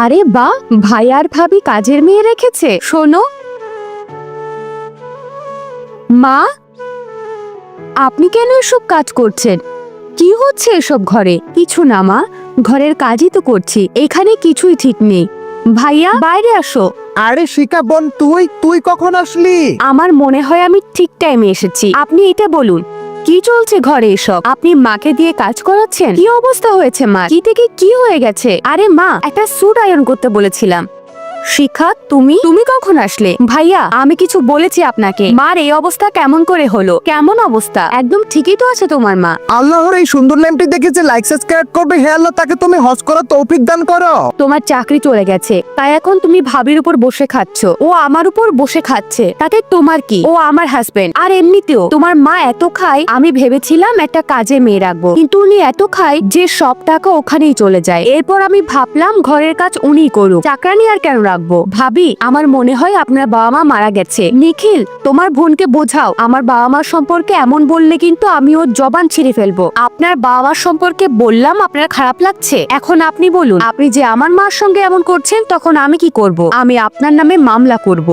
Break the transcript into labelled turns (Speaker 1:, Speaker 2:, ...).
Speaker 1: আরে বাহ, ভাই আর ভাবি কাজের মেয়ে রেখেছে। শোনো মা, আপনি কেন এসব কাজ করছেন? কি হচ্ছে এসব ঘরে? কিছু না মা, ঘরের কাজই তো করছি। এখানে কিছুই ঠিক নেই। ভাইয়া বাইরে আসো।
Speaker 2: আরে শিখা বোন, তুই তুই কখন আসলি?
Speaker 1: আমার মনে হয় আমি ঠিক টাইমে এসেছি। আপনি এটা বলুন, কি চলছে ঘরে এসব? আপনি মাকে দিয়ে কাজ করাচ্ছেন? কি অবস্থা হয়েছে মা? কি থেকে কি হয়ে গেছে? আরে মা, একটা স্যুট আয়রন করতে বলেছিলাম। শিখা, তুমি তুমি কখন আসলে? ভাইয়া, আমি কিছু বলেছি আপনাকে? মার এই অবস্থা কেমন করে হলো? কেমন অবস্থা? একদম ঠিকই তো আছে তোমার মা।
Speaker 2: আল্লাহর এই সুন্দর ল্যাম্পটি দেখেছে, লাইক সাবস্ক্রাইব করবে। হে আল্লাহ, তাকে তুমি হজ করার তৌফিক দান করো।
Speaker 1: তোমার চাকরি চলে গেছে, তাই এখন তুমি ভাবির উপর বসে খাচ্ছ। ও আমার উপর বসে খাচ্ছে, তাতে তোমার কি? ও আমার হাজবেন্ড। আর এমনিতেও তোমার মা এত খায়, আমি ভেবেছিলাম একটা কাজে মেয়ে রাখবো, কিন্তু উনি এত খায় যে সব টাকা ওখানেই চলে যায়। এরপর আমি ভাবলাম ঘরের কাজ উনিই করুক, চাকরানি আর কেন রাখবো। ভাবি, আমার মনে হয় আপনার বাবা মা মারা গেছে। নিখিল, তোমার বোনকে বোঝাও, আমার বাবা মার সম্পর্কে এমন বললে কিন্তু আমি ওর জবান ছিঁড়ে ফেলবো। আপনার বাবা মার সম্পর্কে বললাম, আপনার খারাপ লাগছে? এখন আপনি বলুন, আপনি যে আমার মার সঙ্গে এমন করছেন, তখন আমি কি করব? আমি আপনার নামে মামলা করব।